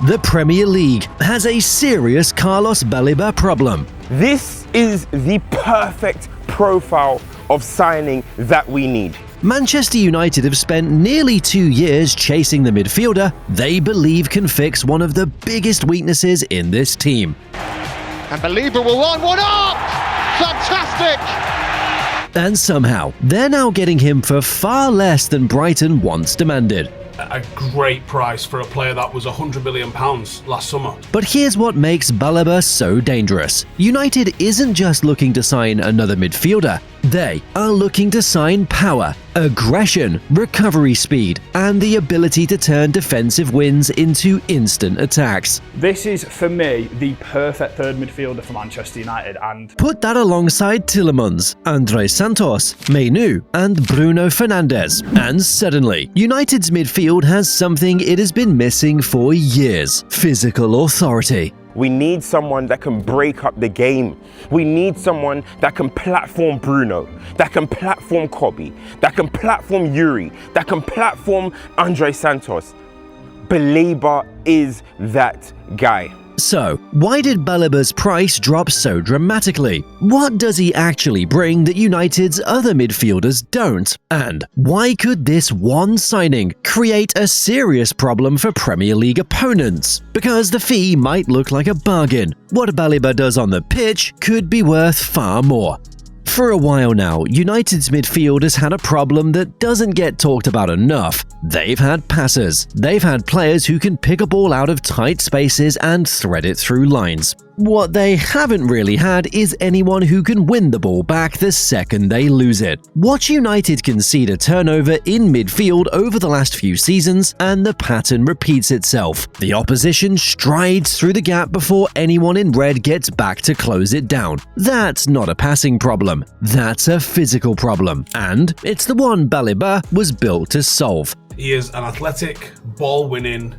The Premier League has a serious Carlos Baleba problem. This is the perfect profile of signing that we need. Manchester United have spent nearly 2 years chasing the midfielder they believe can fix one of the biggest weaknesses in this team. And Baleba will line one up! Fantastic! And somehow, they're now getting him for far less than Brighton once demanded. A great price for a player that was £100 million last summer. But here's what makes Baleba so dangerous. United isn't just looking to sign another midfielder. They are looking to sign power, aggression, recovery speed, and the ability to turn defensive wins into instant attacks. This is, for me, the perfect third midfielder for Manchester United. And put that alongside Tielemans, André, Santos, Mainoo, and Bruno Fernandes, and suddenly, United's midfield has something it has been missing for years: physical authority. We need someone that can break up the game. We need someone that can platform Bruno, that can platform Kobbie, that can platform Youri, that can platform André Santos. Baleba is that guy. So, why did Baleba's price drop so dramatically? What does he actually bring that United's other midfielders don't? And why could this one signing create a serious problem for Premier League opponents? Because the fee might look like a bargain, what Baleba does on the pitch could be worth far more. For a while now, United's midfield has had a problem that doesn't get talked about enough. They've had passers. They've had players who can pick a ball out of tight spaces and thread it through lines. What they haven't really had is anyone who can win the ball back the second they lose it. Watch United concede a turnover in midfield over the last few seasons, and the pattern repeats itself. The opposition strides through the gap before anyone in red gets back to close it down. That's not a passing problem. That's a physical problem. And it's the one Baleba was built to solve. He is an athletic, ball-winning,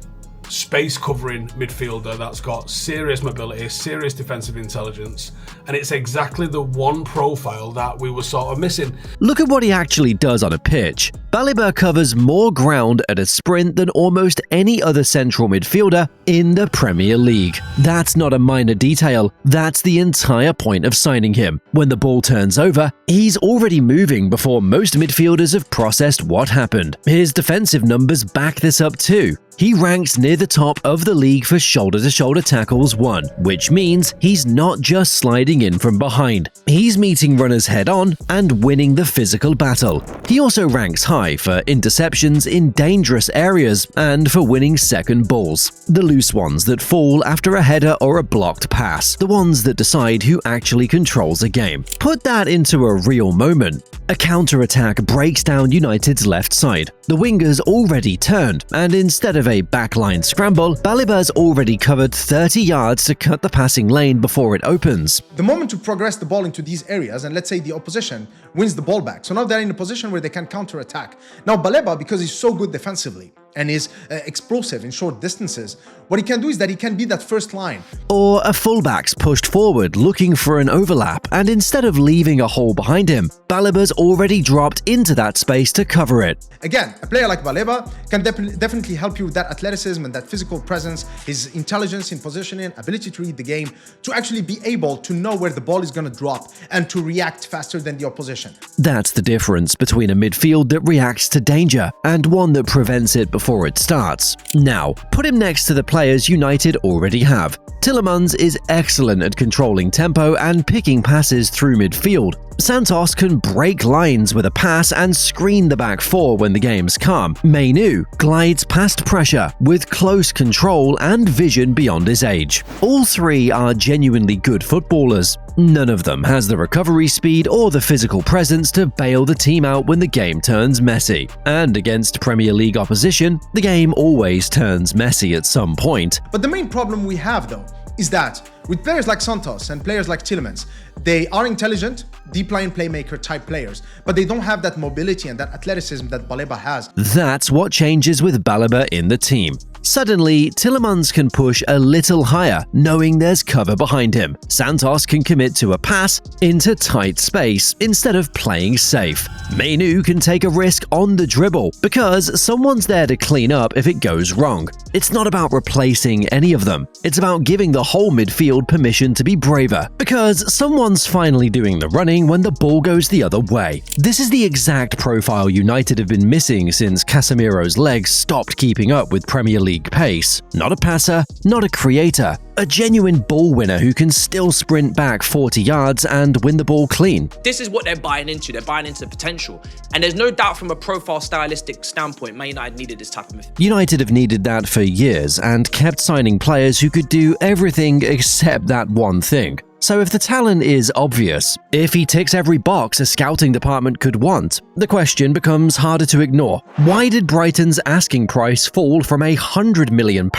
space-covering midfielder that's got serious mobility, serious defensive intelligence, and it's exactly the one profile that we were sort of missing. Look at what he actually does on a pitch. Baleba covers more ground at a sprint than almost any other central midfielder in the Premier League. That's not a minor detail, that's the entire point of signing him. When the ball turns over, he's already moving before most midfielders have processed what happened. His defensive numbers back this up too. He ranks near the top of the league for shoulder-to-shoulder tackles won, which means he's not just sliding in from behind. He's meeting runners head-on and winning the physical battle. He also ranks high for interceptions in dangerous areas and for winning second balls. The loose ones that fall after a header or a blocked pass, the ones that decide who actually controls a game. Put that into a real moment. A counter-attack breaks down United's left side. The wingers already turned, and instead of a backline scramble, Baleba's already covered 30 yards to cut the passing lane before it opens. The moment to progress the ball into these areas, and let's say the opposition wins the ball back, so now they're in a position where they can counter-attack. Now Baleba, because he's so good defensively and is explosive in short distances, what he can do is that he can be that first line. Or a fullback's pushed forward looking for an overlap, and instead of leaving a hole behind him, Baleba's already dropped into that space to cover it. Again, a player like Baleba can definitely help you with that athleticism and that physical presence, his intelligence in positioning, ability to read the game, to actually be able to know where the ball is going to drop and to react faster than the opposition. That's the difference between a midfield that reacts to danger and one that prevents it before it starts. Now, put him next to the players United already have. Tielemans is excellent at controlling tempo and picking passes through midfield. Santos can break lines with a pass and screen the back four when the game's calm. Mainoo glides past pressure with close control and vision beyond his age. All three are genuinely good footballers. None of them has the recovery speed or the physical presence to bail the team out when the game turns messy. And against Premier League opposition, the game always turns messy at some point. But the main problem we have, though, is that with players like Santos and players like Tielemans, they are intelligent, deep line playmaker type players, but they don't have that mobility and that athleticism that Baleba has. That's what changes with Baleba in the team. Suddenly, Tielemans can push a little higher, knowing there's cover behind him. Santos can commit to a pass into tight space instead of playing safe. Mainoo can take a risk on the dribble because someone's there to clean up if it goes wrong. It's not about replacing any of them. It's about giving the whole midfield permission to be braver because someone's finally doing the running when the ball goes the other way. This is the exact profile United have been missing since Casemiro's legs stopped keeping up with Premier League pace. Not a passer, not a creator, a genuine ball winner who can still sprint back 40 yards and win the ball clean. This is what they're buying into. They're buying into the potential. And there's no doubt from a profile stylistic standpoint, Man United needed this type of midfield. United have needed that for years and kept signing players who could do everything except that one thing. So if the talent is obvious, if he ticks every box a scouting department could want, the question becomes harder to ignore. Why did Brighton's asking price fall from £100 million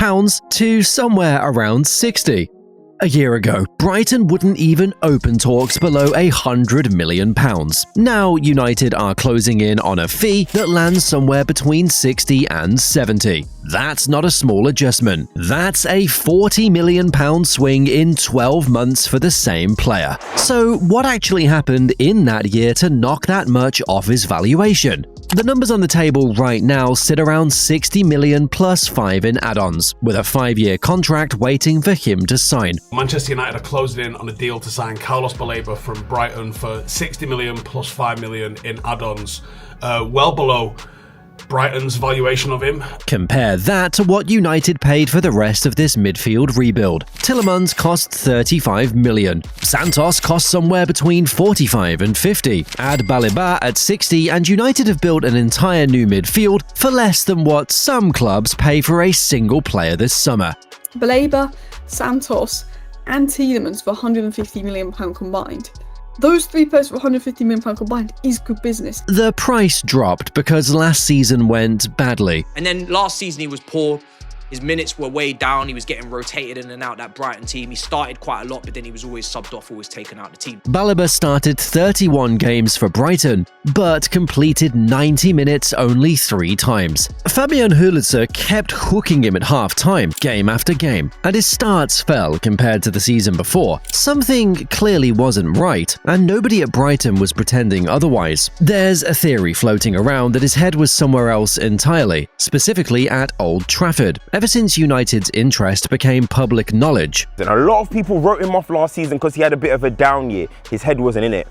to somewhere around 60? A year ago, Brighton wouldn't even open talks below £100 million. Now, United are closing in on a fee that lands somewhere between 60 and 70. That's not a small adjustment. That's a £40 million swing in 12 months for the same player. So, what actually happened in that year to knock that much off his valuation? The numbers on the table right now sit around 60 million plus 5 in add-ons, with a 5-year contract waiting for him to sign. Manchester United are closing in on a deal to sign Carlos Baleba from Brighton for 60 million plus 5 million in add-ons, well below Brighton's valuation of him. Compare that to what United paid for the rest of this midfield rebuild. Tielemans cost 35 million. Santos cost somewhere between 45 and 50. Add Baleba at 60 and United have built an entire new midfield for less than what some clubs pay for a single player this summer. Baleba, Santos and Tielemans for £150 million combined. Those three players for £150 million combined is good business. The price dropped because last season went badly. And then last season he was poor. His minutes were way down. He was getting rotated in and out that Brighton team. He started quite a lot, but then he was always subbed off, always taken out the team. Baleba started 31 games for Brighton, but completed 90 minutes only 3 times. Fabian Hulitzer kept hooking him at half-time, game after game, and his starts fell compared to the season before. Something clearly wasn't right, and nobody at Brighton was pretending otherwise. There's a theory floating around that his head was somewhere else entirely, specifically at Old Trafford, ever since United's interest became public knowledge. And a lot of people wrote him off last season because he had a bit of a down year. His head wasn't in it,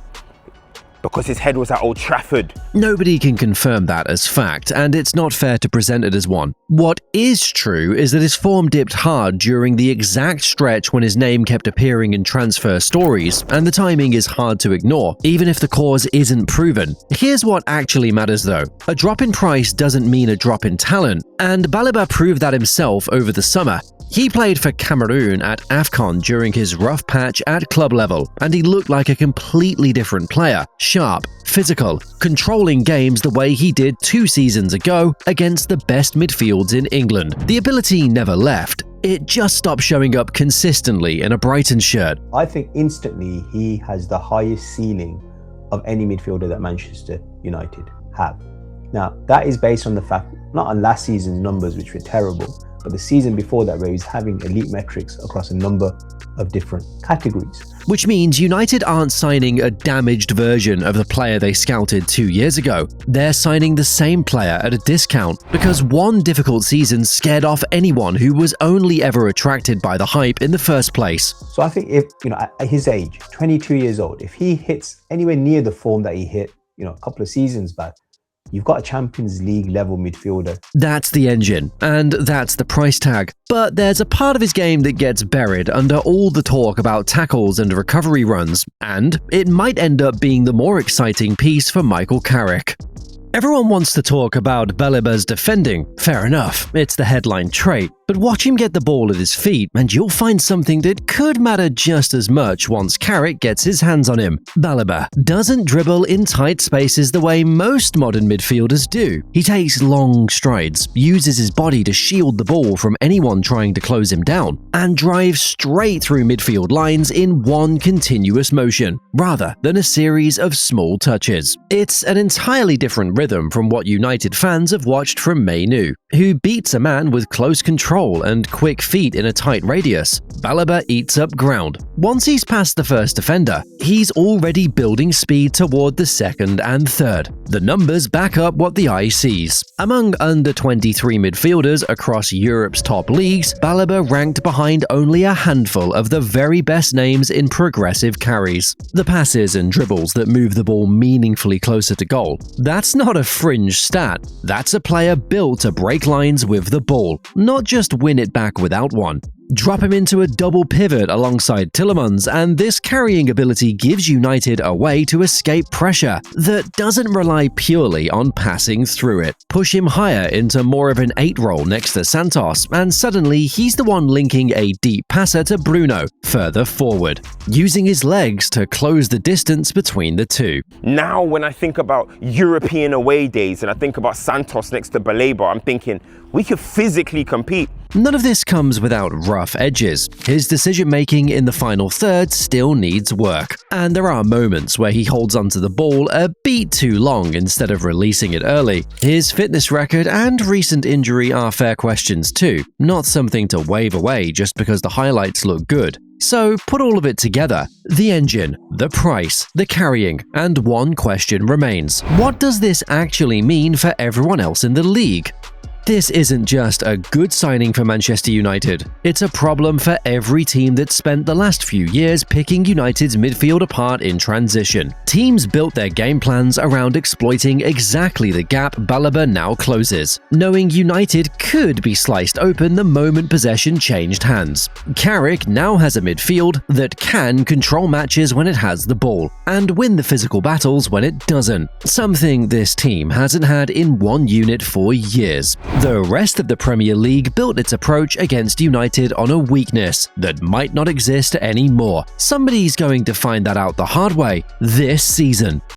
because his head was at Old Trafford. Nobody can confirm that as fact, and it's not fair to present it as one. What is true is that his form dipped hard during the exact stretch when his name kept appearing in transfer stories, and the timing is hard to ignore, even if the cause isn't proven. Here's what actually matters though. A drop in price doesn't mean a drop in talent, and Baleba proved that himself over the summer. He played for Cameroon at AFCON during his rough patch at club level, and he looked like a completely different player, sharp, physical, controlling games the way he did 2 seasons ago against the best midfields in England. The ability never left. It just stopped showing up consistently in a Brighton shirt. I think instantly he has the highest ceiling of any midfielder that Manchester United have. Now, that is based on the fact, not on last season's numbers, which were terrible, but the season before that where he's having elite metrics across a number of different categories. Which means United aren't signing a damaged version of the player they scouted 2 years ago. They're signing the same player at a discount because one difficult season scared off anyone who was only ever attracted by the hype in the first place. So I think if, at his age, 22 years old, if he hits anywhere near the form that he hit, a couple of seasons back, you've got a Champions League level midfielder. That's the engine, and that's the price tag. But there's a part of his game that gets buried under all the talk about tackles and recovery runs, and it might end up being the more exciting piece for Michael Carrick. Everyone wants to talk about Baleba's defending. Fair enough, it's the headline trait. But watch him get the ball at his feet and you'll find something that could matter just as much once Carrick gets his hands on him. Baleba doesn't dribble in tight spaces the way most modern midfielders do. He takes long strides, uses his body to shield the ball from anyone trying to close him down, and drives straight through midfield lines in one continuous motion, rather than a series of small touches. It's an entirely different rhythm from what United fans have watched from Mainoo, who beats a man with close control and quick feet in a tight radius. Baleba eats up ground. Once he's past the first defender, he's already building speed toward the second and third. The numbers back up what the eye sees. Among under-23 midfielders across Europe's top leagues, Baleba ranked behind only a handful of the very best names in progressive carries. The passes and dribbles that move the ball meaningfully closer to goal. That's not a fringe stat. That's a player built to break lines with the ball, not just win it back without one. Drop him into a double pivot alongside Tielemans, and this carrying ability gives United a way to escape pressure that doesn't rely purely on passing through it. Push him higher into more of an 8 role next to Santos, and suddenly he's the one linking a deep passer to Bruno further forward, using his legs to close the distance between the two. Now when I think about European away days and I think about Santos next to Baleba, I'm thinking we could physically compete. None of this comes without rough edges. His decision-making in the final third still needs work, and there are moments where he holds onto the ball a beat too long instead of releasing it early. His fitness record and recent injury are fair questions too, not something to wave away just because the highlights look good. So put all of it together: the engine, the price, the carrying, and one question remains. What does this actually mean for everyone else in the league? This isn't just a good signing for Manchester United, it's a problem for every team that's spent the last few years picking United's midfield apart in transition. Teams built their game plans around exploiting exactly the gap Baleba now closes, knowing United could be sliced open the moment possession changed hands. Carrick now has a midfield that can control matches when it has the ball, and win the physical battles when it doesn't, something this team hasn't had in one unit for years. The rest of the Premier League built its approach against United on a weakness that might not exist anymore. Somebody's going to find that out the hard way this season.